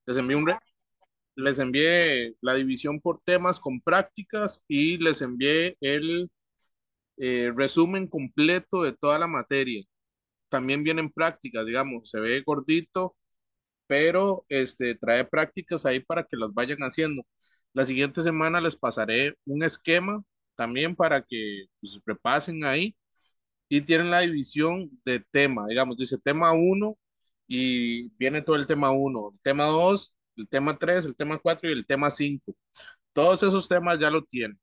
Les envié les envié la división por temas con prácticas y les envié el resumen completo de toda la materia. También vienen prácticas, digamos, se ve gordito, pero trae prácticas ahí para que las vayan haciendo. La siguiente semana les pasaré un esquema también para que pues, repasen ahí y tienen la división de tema, digamos, dice tema uno y viene todo el tema uno, el tema 2, el tema 3, el tema 4 y el tema 5. Todos esos temas ya lo tienen,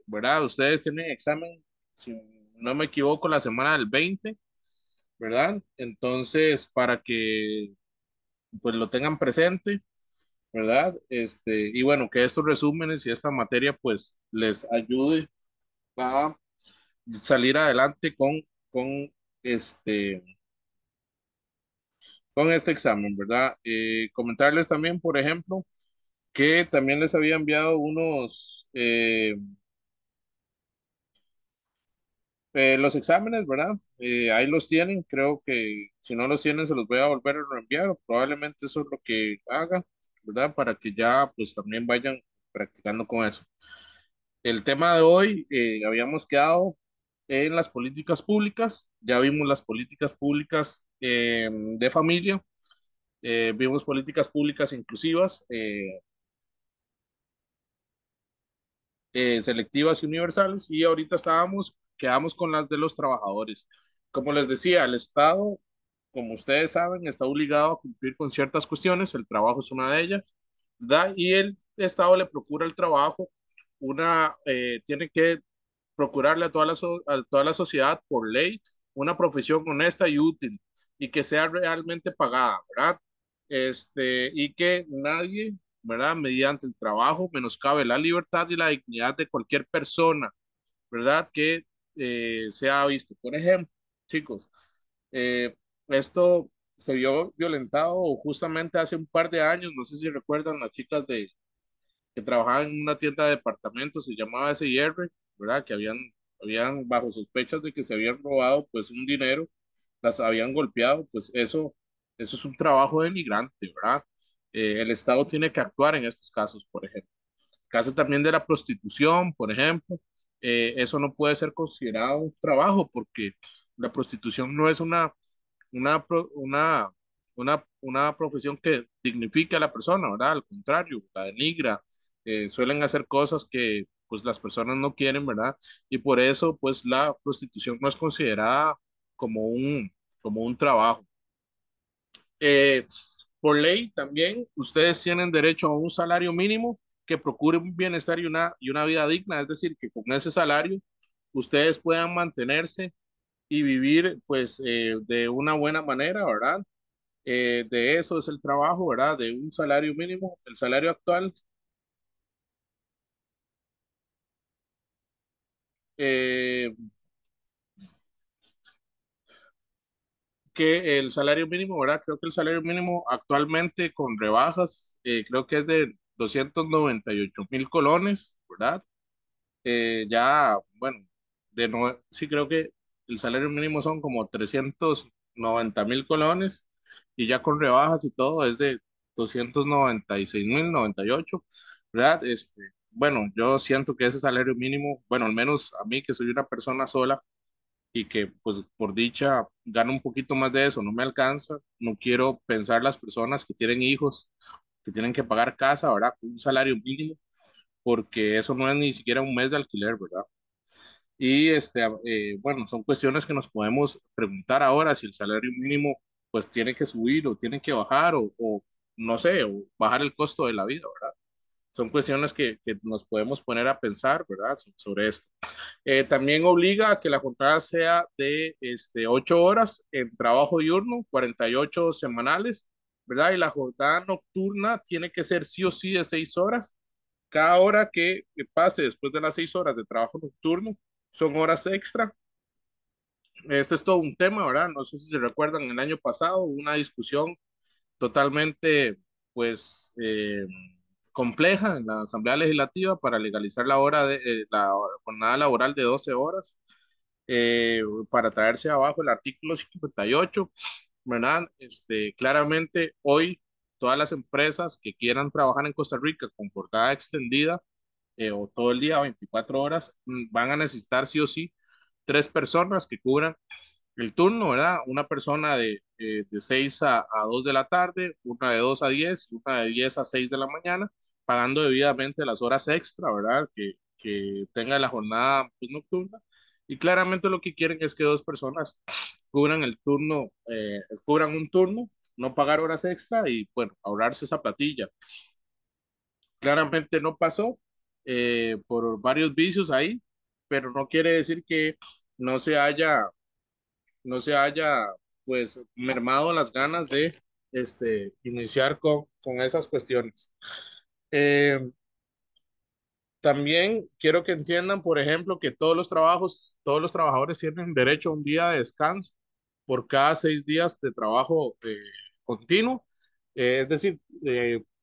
¿verdad? Ustedes tienen examen, si no me equivoco, la semana del 20, ¿verdad? Entonces, para que pues lo tengan presente, ¿verdad? Y bueno, que estos resúmenes y esta materia pues les ayude a salir adelante con este, con este examen, ¿verdad? Comentarles también, por ejemplo, que también les había enviado unos, los exámenes, ¿verdad? Ahí los tienen, creo que si no los tienen se los voy a volver a reenviar, o probablemente eso es lo que haga, ¿verdad? Para que ya pues también vayan practicando con eso. El tema de hoy, habíamos quedado en las políticas públicas, ya vimos las políticas públicas de familia, vimos políticas públicas inclusivas, selectivas y universales, y ahorita quedamos con las de los trabajadores. Como les decía, el Estado, como ustedes saben, está obligado a cumplir con ciertas cuestiones, el trabajo es una de ellas, ¿verdad? Y el Estado le procura el trabajo, tiene que procurarle a toda la sociedad por ley una profesión honesta y útil y que sea realmente pagada, ¿verdad? Y que nadie, ¿verdad? Mediante el trabajo menoscabe la libertad y la dignidad de cualquier persona, ¿verdad? Que sea visto. Por ejemplo, chicos, eh, esto se vio violentado justamente hace un par de años, no sé si recuerdan las chicas que trabajaban en una tienda de departamentos, se llamaba S&R, ¿verdad? Que habían bajo sospechas de que se habían robado pues un dinero, las habían golpeado, pues eso es un trabajo denigrante, ¿verdad? El Estado tiene que actuar en estos casos, por ejemplo. El caso también de la prostitución, por ejemplo, eso no puede ser considerado un trabajo porque la prostitución no es una, pro- una profesión que dignifique a la persona, ¿verdad? Al contrario, la denigra, suelen hacer cosas que pues las personas no quieren, ¿verdad? Y por eso pues la prostitución no es considerada como como un trabajo. Eh, por ley también ustedes tienen derecho a un salario mínimo que procure un bienestar y una vida digna, es decir, que con ese salario ustedes puedan mantenerse y vivir pues de una buena manera, ¿verdad? De eso es el trabajo, ¿verdad? De un salario mínimo. El salario actual, eh, que el salario mínimo, ¿verdad? Creo que el salario mínimo actualmente con rebajas, creo que es de 298.000 colones, ¿verdad? Ya, bueno, sí creo que el salario mínimo son como 390.000 colones y ya con rebajas y todo es de 296.098, ¿verdad? Bueno, yo siento que ese salario mínimo, bueno, al menos a mí que soy una persona sola y que pues por dicha gano un poquito más de eso, no me alcanza, no quiero pensar las personas que tienen hijos, que tienen que pagar casa, ¿verdad? Con un salario mínimo, porque eso no es ni siquiera un mes de alquiler, ¿verdad? Y bueno, son cuestiones que nos podemos preguntar ahora si el salario mínimo pues tiene que subir o tiene que bajar o no sé, o bajar el costo de la vida, ¿verdad? Son cuestiones que nos podemos poner a pensar, ¿verdad? Sobre esto. También obliga a que la jornada sea de 8 horas en trabajo diurno, 48 semanales, ¿verdad? Y la jornada nocturna tiene que ser sí o sí de 6 horas. Cada hora que pase después de las 6 horas de trabajo nocturno son horas extra. Este es todo un tema, ¿verdad? No sé si se recuerdan, el año pasado hubo una discusión totalmente, pues, compleja en la Asamblea Legislativa para legalizar la jornada laboral de 12 horas, para traerse abajo el artículo 58, ¿verdad? Claramente hoy todas las empresas que quieran trabajar en Costa Rica con jornada extendida o todo el día, 24 horas, van a necesitar sí o sí 3 personas que cubran el turno, ¿verdad? Una persona de 6 a 2 de la tarde, una de 2 a 10, una de 10 a 6 de la mañana, pagando debidamente las horas extra, ¿verdad? Que tenga la jornada pues, nocturna. Y claramente lo que quieren es que 2 personas cubran el turno, cubran un turno, no pagar horas extra y, bueno, ahorrarse esa platilla. Claramente no pasó por varios vicios ahí, pero no quiere decir que no se haya no se haya pues mermado las ganas de iniciar con esas cuestiones. Eh, También quiero que entiendan, por ejemplo, que todos los trabajadores tienen derecho a un día de descanso por cada 6 días de trabajo continuo. Es decir,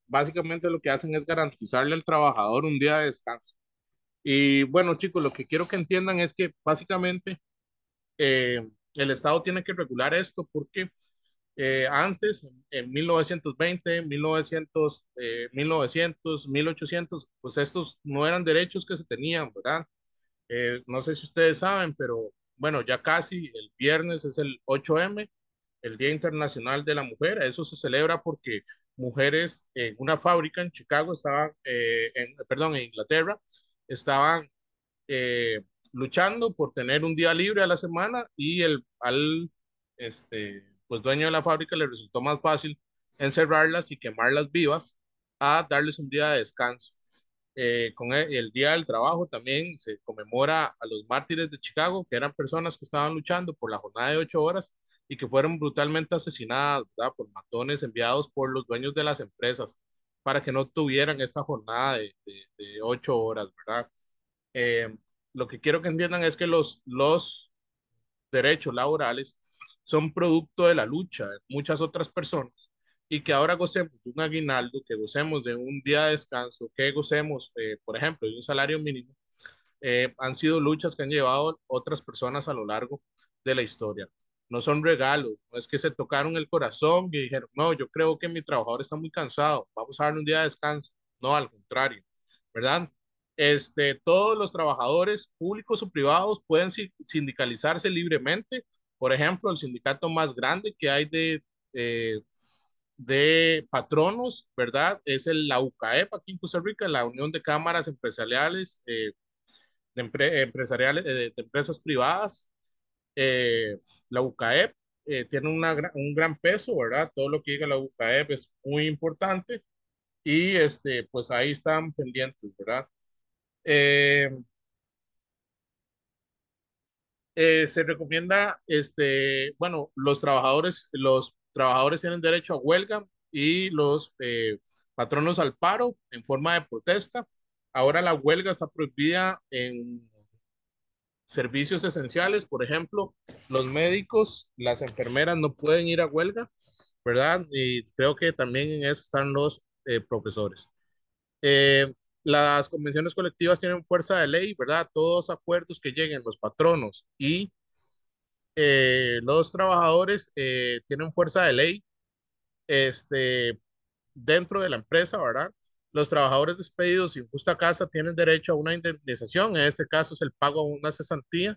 básicamente lo que hacen es garantizarle al trabajador un día de descanso. Y bueno, chicos, lo que quiero que entiendan es que básicamente el Estado tiene que regular esto porque antes, en 1920, 1800, pues estos no eran derechos que se tenían, ¿verdad? No sé si ustedes saben, pero bueno, ya casi el viernes es el 8M, el Día Internacional de la Mujer. Eso se celebra porque mujeres en una fábrica en Chicago estaban, perdón, en Inglaterra, estaban eh, luchando por tener un día libre a la semana y pues dueño de la fábrica le resultó más fácil encerrarlas y quemarlas vivas a darles un día de descanso. Con el Día del Trabajo también se conmemora a los mártires de Chicago, que eran personas que estaban luchando por la jornada de 8 horas y que fueron brutalmente asesinadas, ¿verdad? Por matones enviados por los dueños de las empresas para que no tuvieran esta jornada de 8 horas, ¿verdad? Eh, lo que quiero que entiendan es que los derechos laborales son producto de la lucha de muchas otras personas y que ahora gocemos de un aguinaldo, que gocemos de un día de descanso, que gocemos, por ejemplo, de un salario mínimo, han sido luchas que han llevado otras personas a lo largo de la historia. No son regalos, no es que se tocaron el corazón y dijeron, no, yo creo que mi trabajador está muy cansado, vamos a darle un día de descanso. No, al contrario, ¿verdad? Todos los trabajadores públicos o privados pueden sindicalizarse libremente. Por ejemplo, el sindicato más grande que hay eh, de patronos, ¿verdad? Es la UCAEP aquí en Costa Rica, la Unión de Cámaras Empresariales empresariales, de empresas privadas. La UCAEP tiene un gran peso, ¿verdad? Todo lo que diga la UCAEP es muy importante y pues ahí están pendientes, ¿verdad? Eh, Se recomienda, bueno, los trabajadores tienen derecho a huelga y los patronos al paro en forma de protesta. Ahora la huelga está prohibida en servicios esenciales, por ejemplo, los médicos, las enfermeras no pueden ir a huelga, ¿verdad? Y creo que también en eso están los profesores. Eh, las convenciones colectivas tienen fuerza de ley, ¿verdad? Todos acuerdos que lleguen los patronos y los trabajadores tienen fuerza de ley este, dentro de la empresa, ¿verdad? Los trabajadores despedidos sin justa causa tienen derecho a una indemnización, en este caso es el pago de una cesantía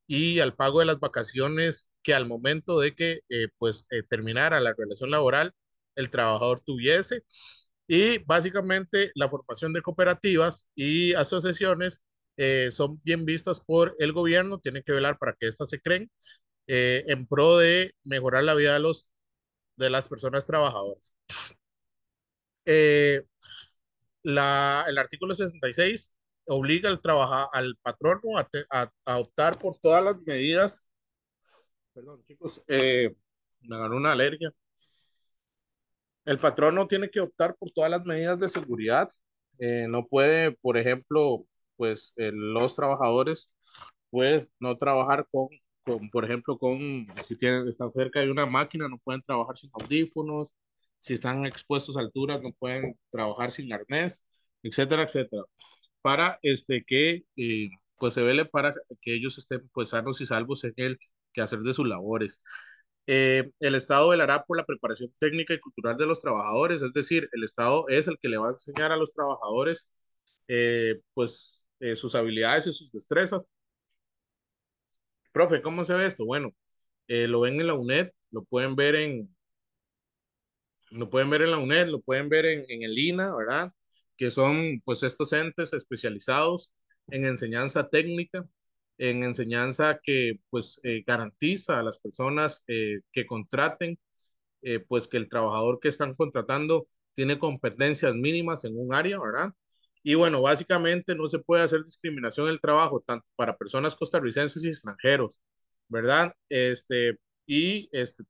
y al pago de las vacaciones que al momento de que terminara la relación laboral el trabajador tuviese. Y básicamente la formación de cooperativas y asociaciones son bien vistas por el gobierno, tienen que velar para que éstas se creen en pro de mejorar la vida de las personas trabajadoras. Eh, el artículo 66 obliga al patrono a optar por todas las medidas. Perdón, chicos, me agarró una alergia. El patrono tiene que optar por todas las medidas de seguridad. No puede, por ejemplo, pues los trabajadores, pues no trabajar por ejemplo, si están cerca de una máquina, no pueden trabajar sin audífonos. Si están expuestos a alturas, no pueden trabajar sin arnés, etcétera, etcétera. Para que pues se vele para que ellos estén pues sanos y salvos en el quehacer de sus labores. El Estado velará por la preparación técnica y cultural de los trabajadores, es decir, el Estado es el que le va a enseñar a los trabajadores sus habilidades y sus destrezas. Profe, ¿cómo se ve esto? Bueno, lo ven en la UNED, lo pueden ver en la UNED, lo pueden ver en el INA, ¿verdad? Que son pues estos entes especializados en enseñanza técnica, en enseñanza que pues garantiza a las personas que contraten pues que el trabajador que están contratando tiene competencias mínimas en un área, ¿verdad? Y bueno, básicamente no se puede hacer discriminación en el trabajo, tanto para personas costarricenses y extranjeros, ¿verdad?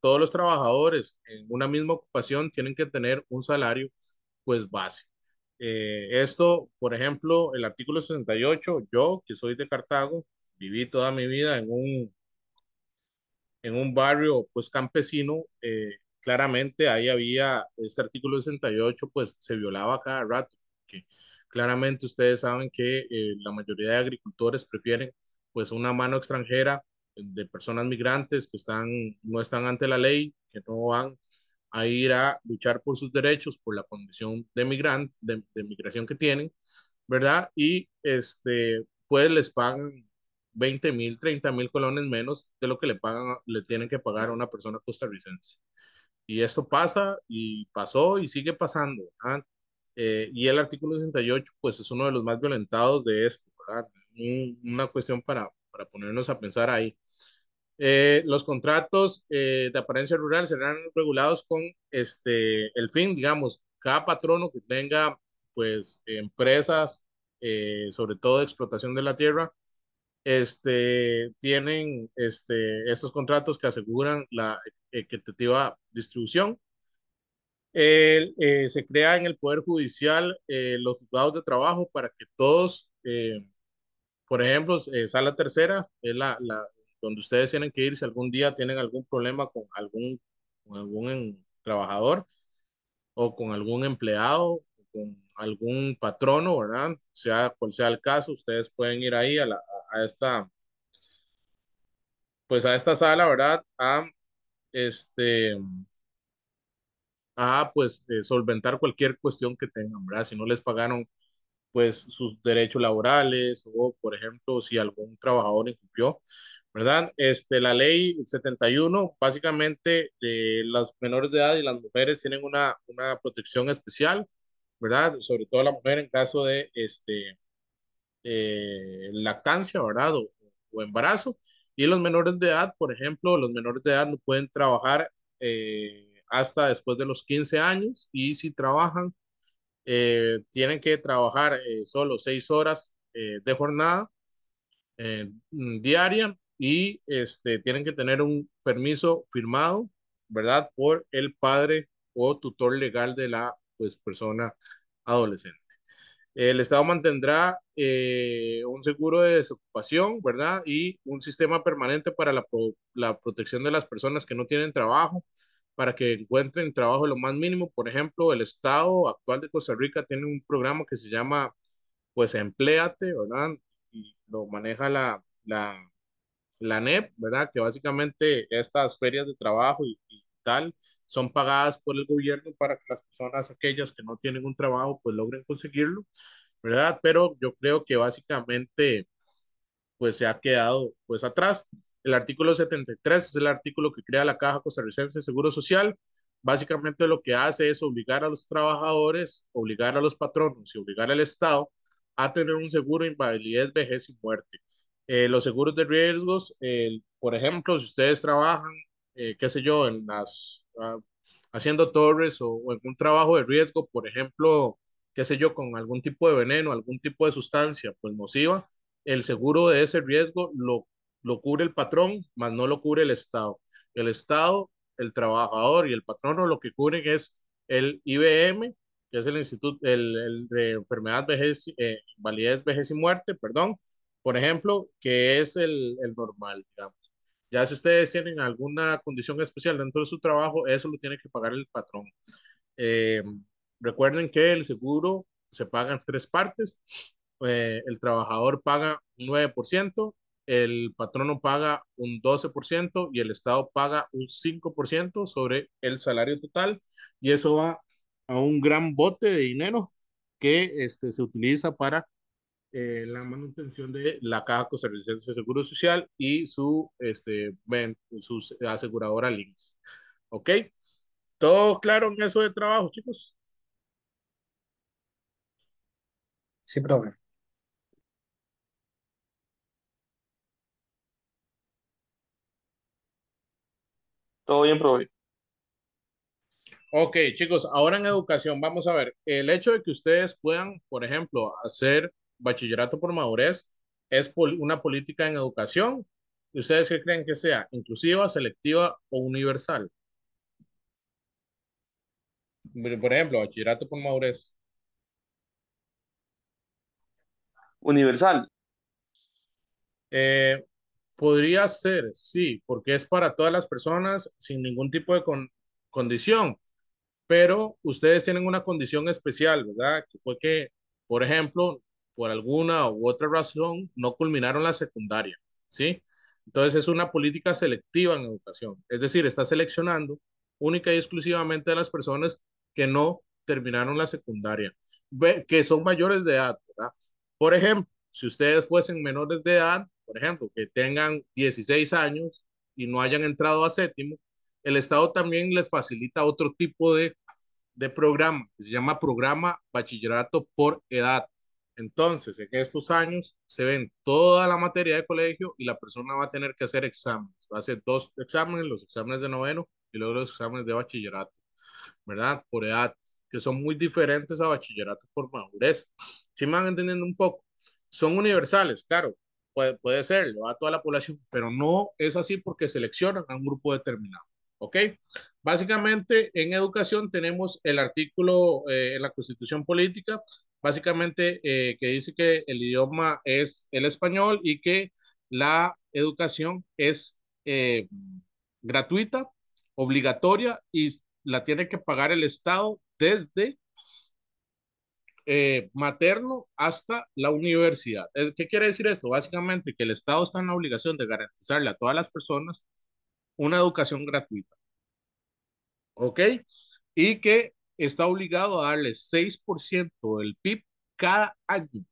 Todos los trabajadores en una misma ocupación tienen que tener un salario, pues, base. Esto, por ejemplo, el artículo 68, yo que soy de Cartago, viví toda mi vida en un barrio pues campesino, claramente ahí había este artículo 68, pues se violaba cada rato, que claramente ustedes saben que la mayoría de agricultores prefieren pues una mano extranjera de personas migrantes que no están ante la ley, que no van a ir a luchar por sus derechos, por la condición de migrante, de migración que tienen, ¿verdad? Y pues les pagan 20.000, 30.000 colones menos de lo que le tienen que pagar a una persona costarricense. Y esto pasa y pasó y sigue pasando, ¿verdad? Y el artículo 68, pues es uno de los más violentados de esto, ¿verdad? Una cuestión para ponernos a pensar ahí. Los contratos de apariencia rural serán regulados con el fin, digamos, cada patrono que tenga, pues, empresas, sobre todo de explotación de la tierra, tienen estos contratos que aseguran la equitativa distribución. Se crea en el Poder Judicial los juzgados de trabajo para que todos, por ejemplo, sala tercera es donde ustedes tienen que ir si algún día tienen algún problema con algún trabajador o con algún empleado, o con algún patrono, ¿verdad? Sea cual sea el caso, ustedes pueden ir ahí a esta pues a esta sala, ¿verdad? Este, solventar cualquier cuestión que tengan, ¿verdad? Si no les pagaron, pues sus derechos laborales o, por ejemplo, si algún trabajador incumplió, ¿verdad? La ley 71, básicamente, las menores de edad y las mujeres tienen una protección especial, ¿verdad? Sobre todo la mujer en caso de, lactancia, ¿verdad? O embarazo. Y los menores de edad, por ejemplo, los menores de edad no pueden trabajar hasta después de los 15 años y si trabajan, tienen que trabajar solo 6 horas de jornada diaria y tienen que tener un permiso firmado, ¿verdad? Por el padre o tutor legal de la pues, persona adolescente. El Estado mantendrá un seguro de desocupación, ¿verdad? Y un sistema permanente para la protección de las personas que no tienen trabajo, para que encuentren trabajo lo más mínimo. Por ejemplo, el Estado actual de Costa Rica tiene un programa que se llama, pues, Empléate, ¿verdad? Y lo maneja la NEP, ¿verdad? Que básicamente estas ferias de trabajo y tal son pagadas por el gobierno para que las personas, aquellas que no tienen un trabajo, pues logren conseguirlo, ¿verdad? Pero yo creo que básicamente pues se ha quedado pues atrás. El artículo 73 es el artículo que crea la Caja Costarricense de Seguro Social. Básicamente lo que hace es obligar a los trabajadores, obligar a los patronos y obligar al Estado a tener un seguro de invalidez, vejez y muerte. Los seguros de riesgos, por ejemplo, si ustedes trabajan, qué sé yo, haciendo torres o en un trabajo de riesgo, por ejemplo, qué sé yo, con algún tipo de veneno, algún tipo de sustancia, pues nociva, el seguro de ese riesgo lo cubre el patrón, más no lo cubre el Estado. El Estado, el trabajador y el patrono lo que cubren es el IBM, que es el Instituto el de Enfermedad, Vejez, Invalidez, Vejez y Muerte, perdón, por ejemplo, que es el normal, digamos. Ya si ustedes tienen alguna condición especial dentro de su trabajo, eso lo tiene que pagar el patrón. Eh, Recuerden que el seguro se paga en tres partes. El trabajador paga un 9%, el patrono paga un 12% y el Estado paga un 5% sobre el salario total, y eso va a un gran bote de dinero que se utiliza para la manutención de la Caja Costarricense de Seguro Social y su aseguradora Links. ¿Ok? ¿Todo claro en eso de trabajo, chicos? Sí, profe. Todo bien, profe. Ok, chicos, ahora en educación, vamos a ver, el hecho de que ustedes puedan, por ejemplo, hacer bachillerato por madurez es una política en educación. ¿Ustedes qué creen que sea? ¿Inclusiva, selectiva o universal? Por ejemplo, bachillerato por madurez. Universal. Eh, Podría ser, sí, porque es para todas las personas sin ningún tipo de condición, pero ustedes tienen una condición especial, ¿verdad? Que fue que, por ejemplo, por alguna u otra razón, no culminaron la secundaria, ¿sí? Entonces es una política selectiva en educación, es decir, está seleccionando única y exclusivamente a las personas que no terminaron la secundaria, que son mayores de edad, ¿verdad? Por ejemplo, si ustedes fuesen menores de edad, por ejemplo, que tengan 16 años y no hayan entrado a séptimo, el Estado también les facilita otro tipo de programa, que se llama Programa Bachillerato por Edad. Entonces, en estos años se ven toda la materia de colegio y la persona va a tener que hacer exámenes. Va a hacer dos exámenes, los exámenes de noveno y luego los exámenes de bachillerato, ¿verdad? Por edad, que son muy diferentes a bachillerato por madurez. ¿Sí me van entendiendo un poco? Son universales, claro, puede ser, lo va a toda la población, pero no es así porque seleccionan a un grupo determinado. ¿Ok? Básicamente, en educación tenemos el artículo en la Constitución Política, básicamente que dice que el idioma es el español y que la educación es gratuita, obligatoria y la tiene que pagar el Estado desde materno hasta la universidad. ¿Qué quiere decir esto? Básicamente que el Estado está en la obligación de garantizarle a todas las personas una educación gratuita, ¿ok? Y que está obligado a darle 6% del PIB cada año.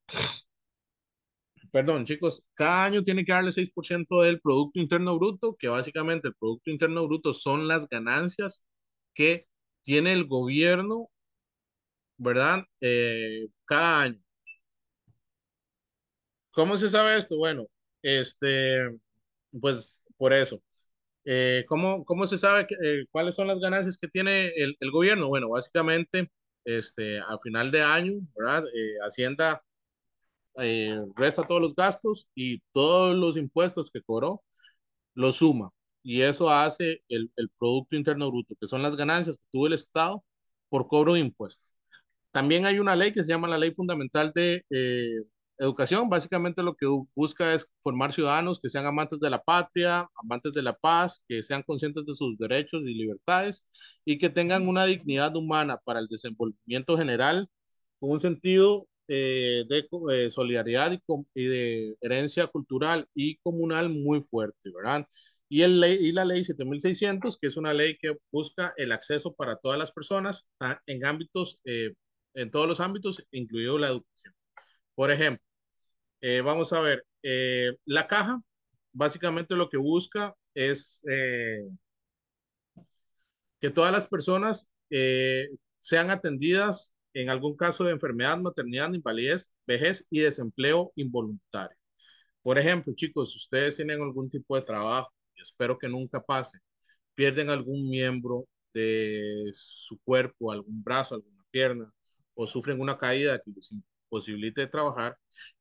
Perdón, chicos, cada año tiene que darle 6% del Producto Interno Bruto, que básicamente el Producto Interno Bruto son las ganancias que tiene el gobierno, ¿verdad? Cada año. ¿Cómo se sabe esto? Bueno, este, pues por eso. ¿Cómo se sabe cuáles son las ganancias que tiene el gobierno? Bueno, básicamente, a final de año, ¿verdad? Hacienda resta todos los gastos y todos los impuestos que cobró, los suma. Y eso hace el Producto Interno Bruto, que son las ganancias que tuvo el Estado por cobro de impuestos. También hay una ley que se llama la Ley Fundamental de Educación. Básicamente lo que busca es formar ciudadanos que sean amantes de la patria, amantes de la paz, que sean conscientes de sus derechos y libertades y que tengan una dignidad humana para el desenvolvimiento general, con un sentido de solidaridad y de herencia cultural y comunal muy fuerte, ¿verdad? Y la ley 7600, que es una ley que busca el acceso para todas las personas en ámbitos en todos los ámbitos, incluido la educación. Por ejemplo, vamos a ver, la caja básicamente lo que busca es que todas las personas sean atendidas en algún caso de enfermedad, maternidad, invalidez, vejez y desempleo involuntario. Por ejemplo, chicos, si ustedes tienen algún tipo de trabajo, y espero que nunca pase, pierden algún miembro de su cuerpo, algún brazo, alguna pierna, o sufren una caída que les imposibilite trabajar,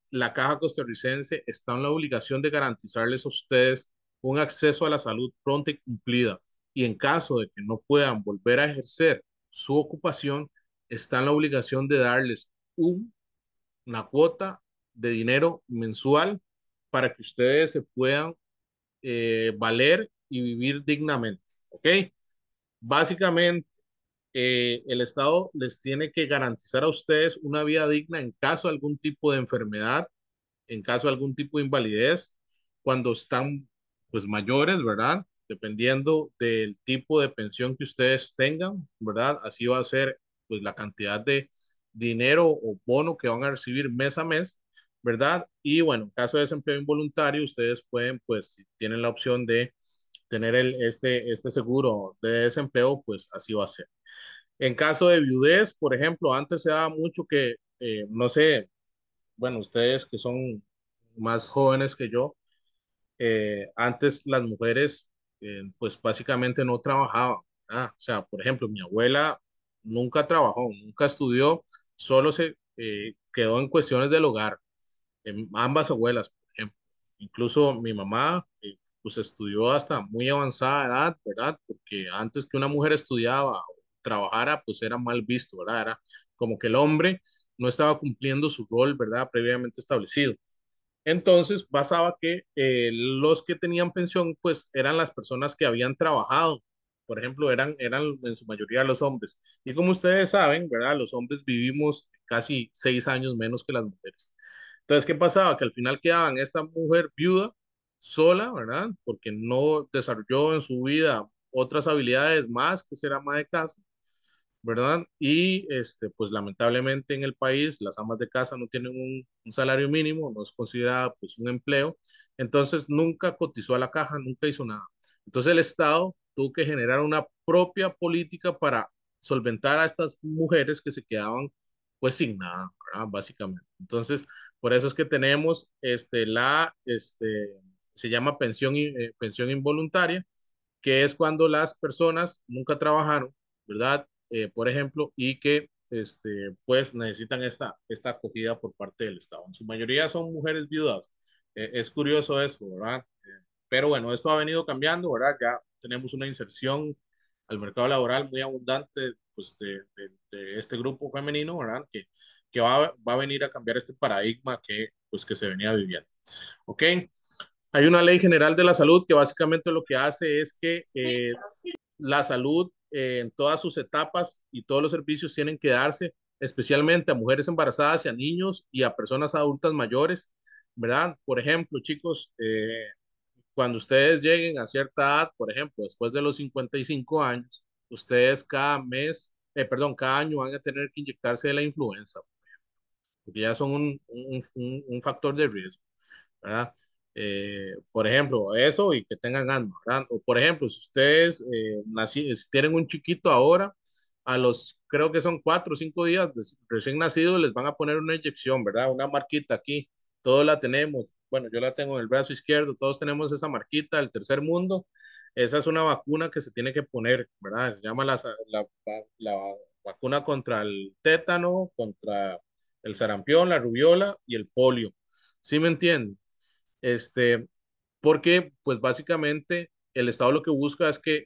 la Caja Costarricense está en la obligación de garantizarles a ustedes un acceso a la salud pronta y cumplida. Y en caso de que no puedan volver a ejercer su ocupación, está en la obligación de darles una cuota de dinero mensual para que ustedes se puedan valer y vivir dignamente. ¿Ok? Básicamente, el Estado les tiene que garantizar a ustedes una vida digna en caso de algún tipo de enfermedad, en caso de algún tipo de invalidez. cuando están pues mayores, ¿verdad? Dependiendo del tipo de pensión que ustedes tengan, ¿verdad? Así va a ser pues la cantidad de dinero o bono que van a recibir mes a mes, ¿verdad? Y bueno, en caso de desempleo involuntario, ustedes pueden, pues, si tienen la opción de tener este seguro de desempleo, pues así va a ser. En caso de viudez, por ejemplo, antes se daba mucho que, no sé, bueno, ustedes que son más jóvenes que yo, antes las mujeres, pues básicamente no trabajaban. O sea, por ejemplo, mi abuela nunca trabajó, nunca estudió, solo se quedó en cuestiones del hogar. Ambas abuelas, por ejemplo. Incluso mi mamá, pues estudió hasta muy avanzada edad, ¿verdad? Porque antes que una mujer estudiaba o trabajara, pues era mal visto, ¿verdad? Era como que el hombre no estaba cumpliendo su rol, ¿verdad? Previamente establecido. Entonces pasaba que los que tenían pensión, pues eran las personas que habían trabajado. Por ejemplo, eran en su mayoría los hombres. Y como ustedes saben, ¿verdad? Los hombres vivimos casi 6 años menos que las mujeres. Entonces, ¿qué pasaba? Que al final quedaban esta mujer viuda, sola, ¿verdad? Porque no desarrolló en su vida otras habilidades más que ser ama de casa, ¿verdad? Y pues lamentablemente en el país las amas de casa no tienen un salario mínimo, no es considerada pues un empleo, entonces nunca cotizó a la caja, nunca hizo nada. Entonces el Estado tuvo que generar una propia política para solventar a estas mujeres que se quedaban pues sin nada, ¿verdad? Básicamente. Entonces, por eso es que tenemos se llama pensión involuntaria, que es cuando las personas nunca trabajaron, ¿verdad? Por ejemplo, y que pues necesitan esta acogida por parte del Estado. En su mayoría son mujeres viudas. Es curioso eso, ¿verdad? Pero bueno, esto ha venido cambiando, ¿verdad? Ya tenemos una inserción al mercado laboral muy abundante pues, de este grupo femenino, ¿verdad? Que va a venir a cambiar este paradigma pues, que se venía viviendo. ¿Ok? Hay una ley general de la salud que básicamente lo que hace es que la salud en todas sus etapas y todos los servicios tienen que darse especialmente a mujeres embarazadas y a niños y a personas adultas mayores, ¿verdad? Por ejemplo, chicos, cuando ustedes lleguen a cierta edad, por ejemplo, después de los 55 años, ustedes perdón, cada año van a tener que inyectarse de la influenza, porque ya son un factor de riesgo. ¿Verdad? Por ejemplo, eso y que tengan asma, ¿verdad? O por ejemplo, si ustedes si tienen un chiquito ahora, creo que son 4 o 5 días recién nacido, les van a poner una inyección, ¿verdad? Una marquita aquí, todos la tenemos, bueno, yo la tengo en el brazo izquierdo, todos tenemos esa marquita del tercer mundo, esa es una vacuna que se tiene que poner, ¿verdad? Se llama la vacuna contra el tétano, contra el sarampión, la rubiola y el polio. ¿Sí me entienden? Este, porque, pues básicamente, el Estado lo que busca es que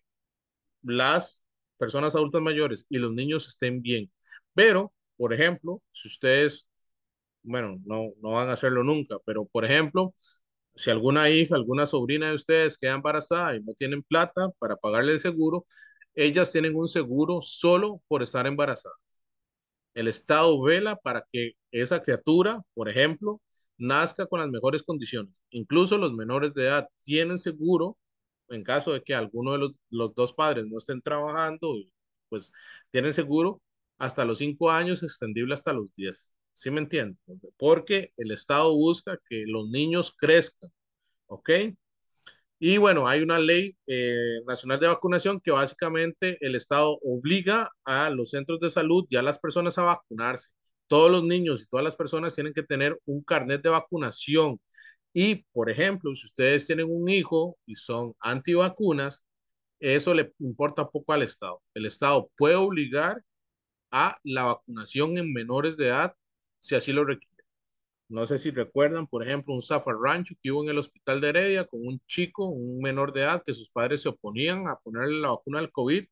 las personas adultas mayores y los niños estén bien. Pero, por ejemplo, si ustedes, bueno, no van a hacerlo nunca, pero por ejemplo, si alguna hija, alguna sobrina de ustedes queda embarazada y no tienen plata para pagarle el seguro, ellas tienen un seguro solo por estar embarazadas. El Estado vela para que esa criatura, por ejemplo, nazca con las mejores condiciones. Incluso los menores de edad tienen seguro en caso de que alguno de los dos padres no estén trabajando, pues tienen seguro hasta los 5 años, extendible hasta los 10. ¿Sí me entienden? Porque el Estado busca que los niños crezcan, ¿ok? Y bueno, hay una ley nacional de vacunación que básicamente el Estado obliga a los centros de salud y a las personas a vacunarse. Todos los niños y todas las personas tienen que tener un carnet de vacunación. Y, por ejemplo, si ustedes tienen un hijo y son antivacunas, eso le importa poco al Estado. El Estado puede obligar a la vacunación en menores de edad si así lo requiere. No sé si recuerdan, por ejemplo, un zafarrancho que hubo en el hospital de Heredia con un chico, un menor de edad, que sus padres se oponían a ponerle la vacuna del COVID.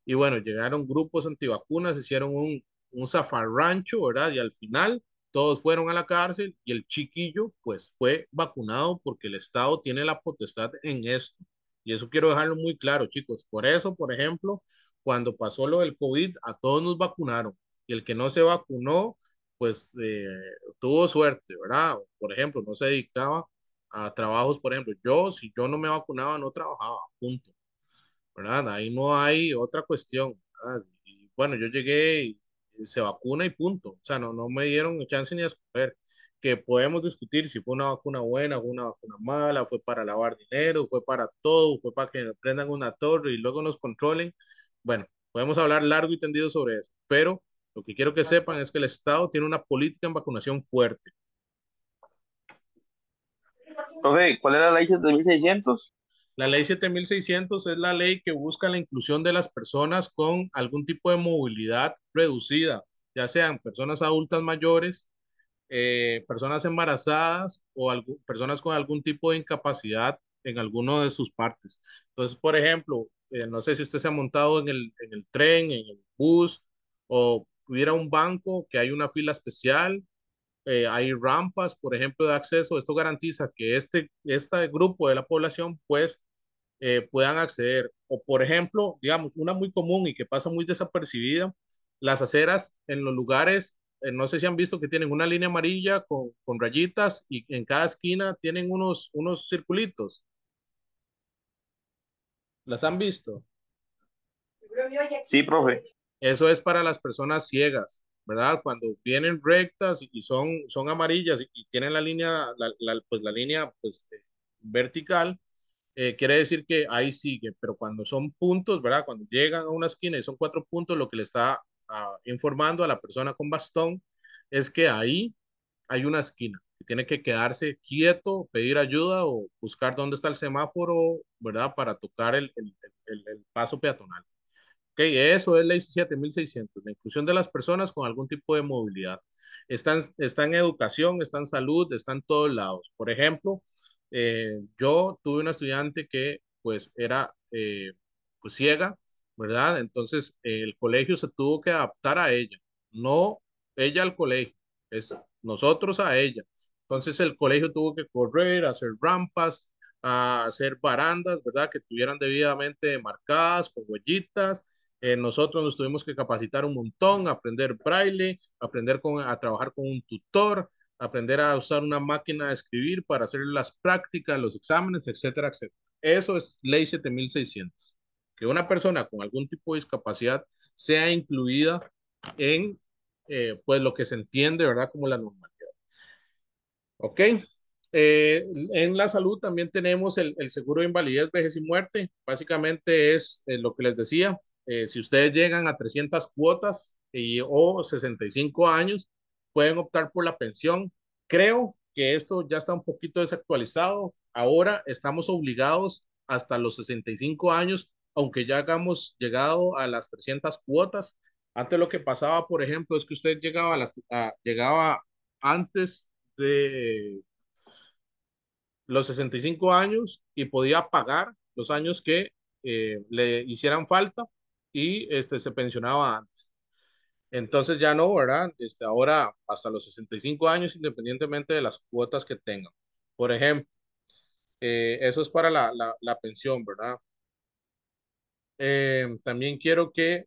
Y bueno, llegaron grupos antivacunas, hicieron un zafarrancho, ¿verdad? Y al final todos fueron a la cárcel y el chiquillo pues fue vacunado porque el Estado tiene la potestad en esto. Y eso quiero dejarlo muy claro, chicos. Por eso, por ejemplo, cuando pasó lo del COVID, a todos nos vacunaron. Y el que no se vacunó, pues tuvo suerte, ¿verdad? Por ejemplo, no se dedicaba a trabajos, por ejemplo, yo, si yo no me vacunaba, no trabajaba, punto, ¿verdad? Ahí no hay otra cuestión, ¿verdad? Y bueno, yo llegué y se vacuna y punto. O sea, no me dieron chance ni a escoger. Que podemos discutir si fue una vacuna buena, fue una vacuna mala, fue para lavar dinero, fue para todo, fue para que prendan una torre y luego nos controlen. Bueno, podemos hablar largo y tendido sobre eso, pero lo que quiero que sepan es que el Estado tiene una política en vacunación fuerte. Profe, ¿cuál era la ley 7600? La ley 7600 es la ley que busca la inclusión de las personas con algún tipo de movilidad reducida, ya sean personas adultas mayores, personas embarazadas o personas con algún tipo de incapacidad en alguno de sus partes. Entonces, por ejemplo, no sé si usted se ha montado en el tren, en el bus o hubiera un banco que hay una fila especial, hay rampas, por ejemplo, de acceso. Esto garantiza que este grupo de la población, pues, puedan acceder. O, por ejemplo, digamos, una muy común y que pasa muy desapercibida, las aceras en los lugares, no sé si han visto que tienen una línea amarilla con rayitas y en cada esquina tienen unos circulitos. ¿Las han visto? Sí, profe. Eso es para las personas ciegas, ¿verdad? Cuando vienen rectas y son amarillas y tienen la línea, pues la línea pues, vertical, quiere decir que ahí sigue, pero cuando son puntos, ¿verdad? Cuando llegan a una esquina y son 4 puntos, lo que le está informando a la persona con bastón es que ahí hay una esquina, que tiene que quedarse quieto, pedir ayuda o buscar dónde está el semáforo, ¿verdad? Para tocar el paso peatonal. Ok, eso es ley 7600, la inclusión de las personas con algún tipo de movilidad. Está en educación, está en salud, está en todos lados. Por ejemplo, yo tuve una estudiante que pues era pues ciega, ¿verdad? Entonces el colegio se tuvo que adaptar a ella, no ella al colegio, es nosotros a ella. Entonces el colegio tuvo que correr, hacer rampas, a hacer barandas, ¿verdad? Que tuvieran debidamente marcadas con huellitas. Nosotros nos tuvimos que capacitar un montón, aprender braille, a trabajar con un tutor, aprender a usar una máquina de escribir para hacer las prácticas, los exámenes, etcétera, etcétera. Eso es ley 7600. Que una persona con algún tipo de discapacidad sea incluida en pues lo que se entiende, ¿verdad? Como la normalidad. ¿Ok? En la salud también tenemos el seguro de invalidez, vejez y muerte. Básicamente es lo que les decía. Si ustedes llegan a 300 cuotas o 65 años, pueden optar por la pensión. Creo que esto ya está un poquito desactualizado. Ahora estamos obligados hasta los 65 años, aunque ya hagamos llegado a las 300 cuotas. Antes lo que pasaba, por ejemplo, es que usted llegaba antes de los 65 años y podía pagar los años que le hicieran falta y se pensionaba antes. Entonces ya no, ¿verdad? Ahora hasta los 65 años, independientemente de las cuotas que tengan. Por ejemplo, eso es para la pensión, ¿verdad? También quiero que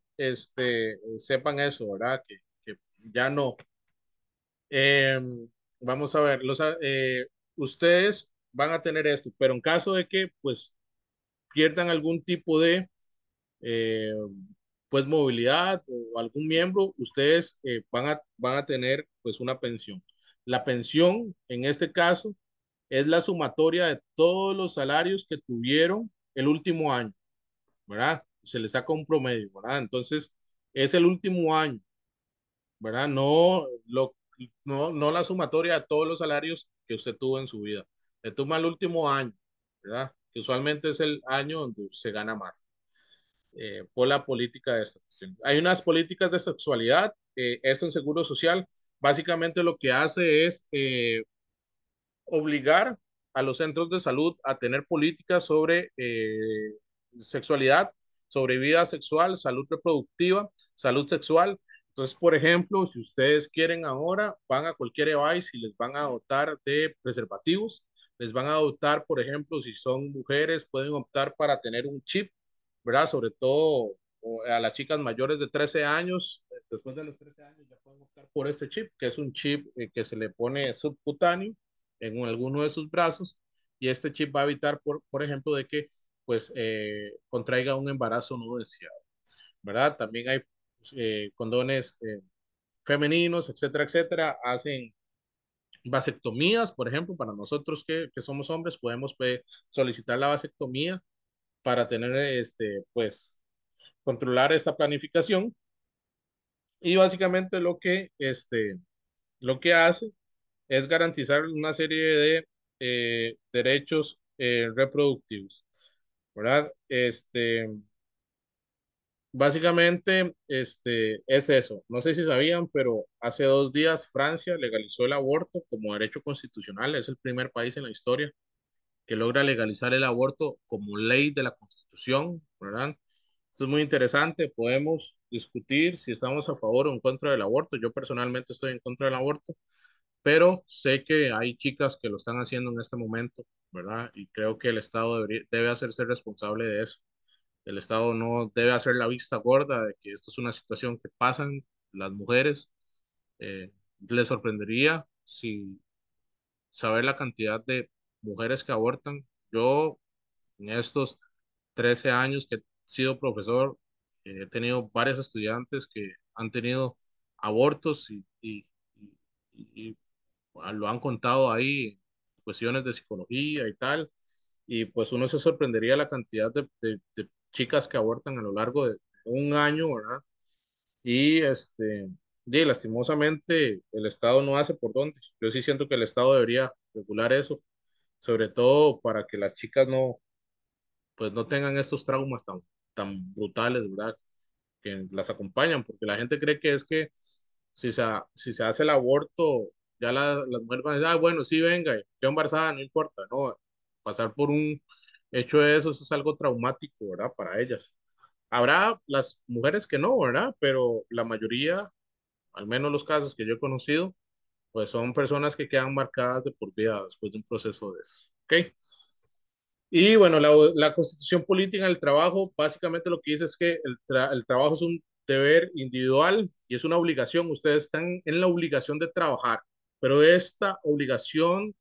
sepan eso, ¿verdad? Que ya no. Vamos a ver, ustedes van a tener esto, pero en caso de que pues pierdan algún tipo de eh, pues movilidad o algún miembro, ustedes van a tener pues una pensión. La pensión en este caso es la sumatoria de todos los salarios que tuvieron el último año, ¿verdad? Se les saca un promedio, ¿verdad? Entonces es el último año, ¿verdad? No la sumatoria de todos los salarios que usted tuvo en su vida. Le toma el último año, ¿verdad? Que usualmente es el año donde se gana más por la política de esta cuestión. Hay unas políticas de sexualidad, esto en Seguro Social, básicamente lo que hace es obligar a los centros de salud a tener políticas sobre sexualidad, sobre vida sexual, salud reproductiva, salud sexual. Entonces, por ejemplo, si ustedes quieren ahora, van a cualquier device y les van a dotar de preservativos, les van a dotar, por ejemplo, si son mujeres, pueden optar para tener un chip, ¿verdad? Sobre todo a las chicas mayores de 13 años, después de los 13 años ya pueden optar por este chip, que es un chip que se le pone subcutáneo en alguno de sus brazos y este chip va a evitar, por ejemplo, de que pues contraiga un embarazo no deseado, ¿verdad? También hay condones femeninos, etcétera, etcétera, hacen vasectomías, por ejemplo, para nosotros que somos hombres, podemos solicitar la vasectomía para tener, pues, controlar esta planificación. Y básicamente lo que hace es garantizar una serie de derechos reproductivos, ¿verdad? Básicamente, es eso. No sé si sabían, pero hace 2 días Francia legalizó el aborto como derecho constitucional. Es el primer país en la historia que logra legalizar el aborto como ley de la Constitución, ¿verdad? Esto es muy interesante. Podemos discutir si estamos a favor o en contra del aborto. Yo personalmente estoy en contra del aborto, pero sé que hay chicas que lo están haciendo en este momento, ¿verdad? Y creo que el Estado debe hacerse responsable de eso. El Estado no debe hacer la vista gorda de que esto es una situación que pasan las mujeres. Les sorprendería si saber la cantidad de mujeres que abortan. Yo, en estos 13 años que he sido profesor, he tenido varios estudiantes que han tenido abortos y lo han contado ahí, cuestiones de psicología y tal, y pues uno se sorprendería la cantidad de chicas que abortan a lo largo de un año, ¿verdad? Y lastimosamente el Estado no hace por dónde. Yo sí siento que el Estado debería regular eso, sobre todo para que las chicas no, pues no tengan estos traumas tan brutales, ¿verdad? Que las acompañan, porque la gente cree que es que si se hace el aborto, ya las mujeres van a decir, ah, bueno, sí, venga, quedó embarazada, no importa, no, pasar por un hecho de eso es algo traumático, ¿verdad? Para ellas. Habrá las mujeres que no, ¿verdad? Pero la mayoría, al menos los casos que yo he conocido, pues son personas que quedan marcadas de por vida después de un proceso de esos, ¿ok? Y bueno, la constitución política del trabajo básicamente lo que dice es que el trabajo es un deber individual y es una obligación. Ustedes están en la obligación de trabajar, pero esta obligación,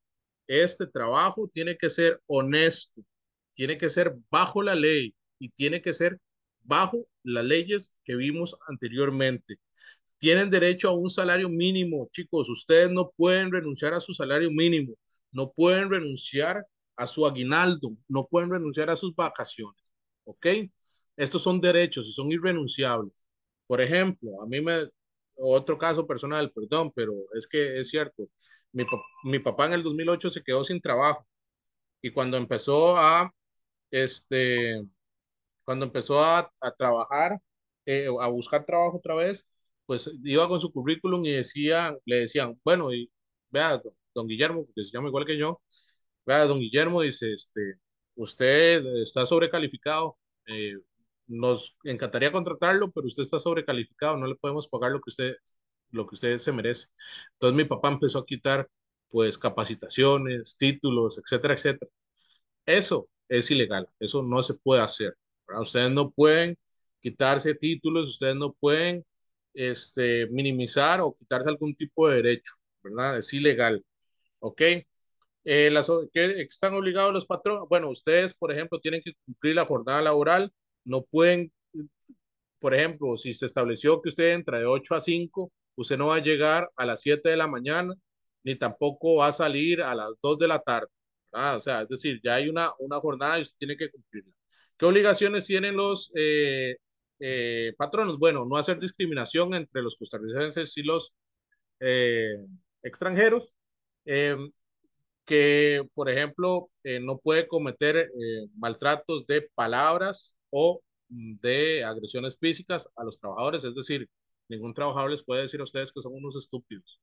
este trabajo tiene que ser honesto, tiene que ser bajo la ley y tiene que ser bajo las leyes que vimos anteriormente. Tienen derecho a un salario mínimo, chicos. Ustedes no pueden renunciar a su salario mínimo, no pueden renunciar a su aguinaldo, no pueden renunciar a sus vacaciones, ¿ok? Estos son derechos y son irrenunciables. Por ejemplo, otro caso personal, perdón, pero es que es cierto, mi papá en el 2008 se quedó sin trabajo y este, cuando empezó a trabajar, a buscar trabajo otra vez, pues iba con su currículum y le decían, bueno, y vea, don Guillermo, que se llama igual que yo, vea, don Guillermo dice, usted está sobrecalificado, nos encantaría contratarlo, pero usted está sobrecalificado, no le podemos pagar lo que usted se merece. Entonces mi papá empezó a quitar, pues, capacitaciones, títulos, etcétera, etcétera. Eso es ilegal, eso no se puede hacer, ¿verdad? Ustedes no pueden quitarse títulos, ustedes no pueden minimizar o quitarse algún tipo de derecho, ¿verdad? Es ilegal, ¿ok? ¿Qué están obligados los patronos? Bueno, ustedes, por ejemplo, tienen que cumplir la jornada laboral, no pueden, por ejemplo, si se estableció que usted entra de 8 a 5, usted no va a llegar a las 7 de la mañana, ni tampoco va a salir a las 2 de la tarde. O sea, es decir, ya hay una jornada y usted tiene que cumplirla. ¿Qué obligaciones tienen los patronos? Bueno, no hacer discriminación entre los costarricenses y los eh, extranjeros. Eh, que, por ejemplo, no puede cometer maltratos de palabras o de agresiones físicas a los trabajadores. Es decir, ningún trabajador les puede decir a ustedes que son unos estúpidos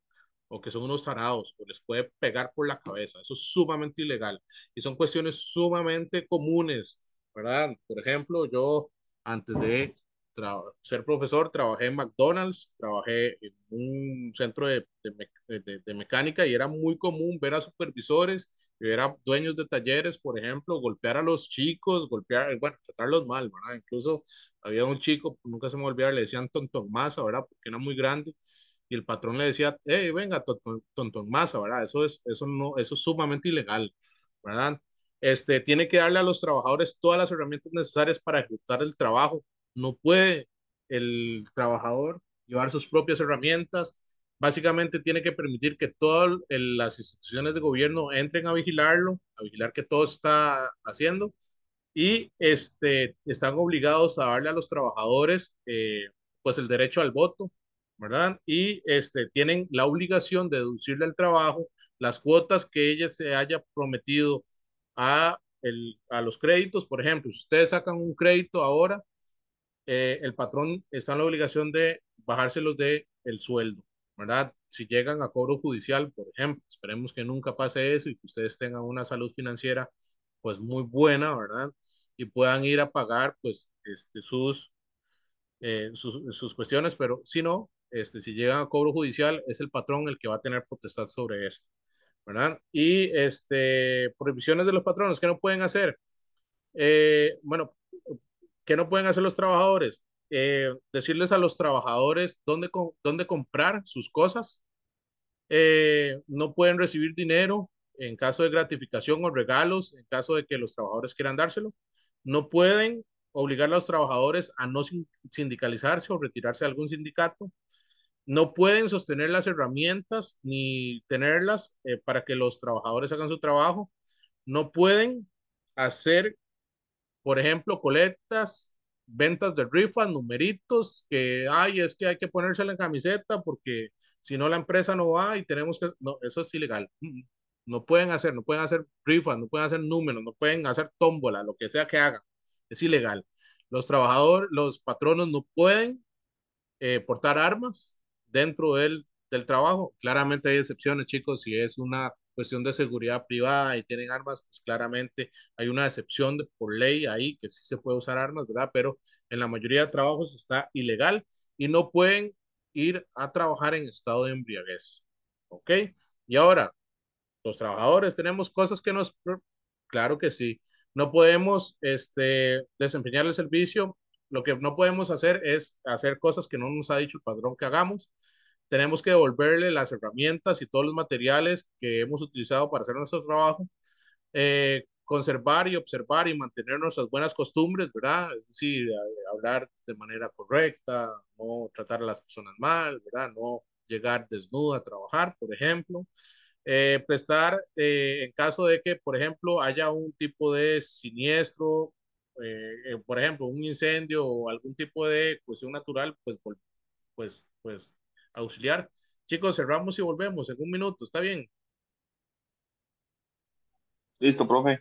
o que son unos tarados o les puede pegar por la cabeza. Eso es sumamente ilegal y son cuestiones sumamente comunes, ¿verdad? Por ejemplo, yo antes de ser profesor trabajé en McDonald's, trabajé en un centro de mecánica y era muy común ver a supervisores y ver a dueños de talleres, por ejemplo, golpear a los chicos, bueno, tratarlos mal, ¿verdad? Incluso había un chico, nunca se me olvidaba, le decían tontón masa, ¿verdad? Porque era muy grande y el patrón le decía, hey, venga, tonto en masa, ¿verdad? Eso no, eso es sumamente ilegal. ¿verdad? Tiene que darle a los trabajadores todas las herramientas necesarias para ejecutar el trabajo. No puede el trabajador llevar sus propias herramientas. Básicamente tiene que permitir que todas las instituciones de gobierno entren a vigilarlo, a vigilar que todo está haciendo y están obligados a darle a los trabajadores pues el derecho al voto, ¿verdad? Y tienen la obligación de deducirle al trabajo las cuotas que ella se haya prometido a los créditos. Por ejemplo, si ustedes sacan un crédito ahora, el patrón está en la obligación de bajárselos de el sueldo, ¿verdad? Si llegan a cobro judicial, por ejemplo, esperemos que nunca pase eso y que ustedes tengan una salud financiera pues muy buena, ¿verdad? Y puedan ir a pagar pues sus cuestiones, pero si no, si llegan a cobro judicial, es el patrón el que va a tener potestad sobre esto, ¿verdad? Y prohibiciones de los patronos, ¿qué no pueden hacer? Bueno, ¿qué no pueden hacer los trabajadores? Decirles a los trabajadores dónde comprar sus cosas. No pueden recibir dinero en caso de gratificación o regalos, en caso de que los trabajadores quieran dárselo. No pueden obligar a los trabajadores a no sindicalizarse o retirarse de algún sindicato. No pueden sostener las herramientas ni tenerlas para que los trabajadores hagan su trabajo. No pueden hacer, por ejemplo, colectas, ventas de rifas, numeritos, que ay, es que hay que ponérsela en camiseta porque si no la empresa no va y tenemos que, no, eso es ilegal. No pueden hacer, no pueden hacer rifas, no pueden hacer números, no pueden hacer tómbola, lo que sea que hagan, es ilegal. Los trabajadores, los patronos no pueden portar armas dentro del trabajo. Claramente hay excepciones, chicos, si es una cuestión de seguridad privada y tienen armas, pues claramente hay una excepción por ley ahí que sí se puede usar armas, ¿verdad? Pero en la mayoría de trabajos está ilegal y no pueden ir a trabajar en estado de embriaguez. ¿Ok? Y ahora, los trabajadores tenemos cosas que nos, claro que sí, no podemos desempeñar el servicio, lo que no podemos hacer es hacer cosas que no nos ha dicho el padrón que hagamos, tenemos que devolverle las herramientas y todos los materiales que hemos utilizado para hacer nuestro trabajo, conservar y observar y mantener nuestras buenas costumbres, ¿verdad? Es decir, hablar de manera correcta, no tratar a las personas mal, ¿verdad? No llegar desnudo a trabajar, por ejemplo, prestar en caso de que, por ejemplo, haya un tipo de siniestro, por ejemplo, un incendio o algún tipo de cuestión natural, pues, pues auxiliar. Chicos, cerramos y volvemos en un minuto, ¿está bien? Listo, profe.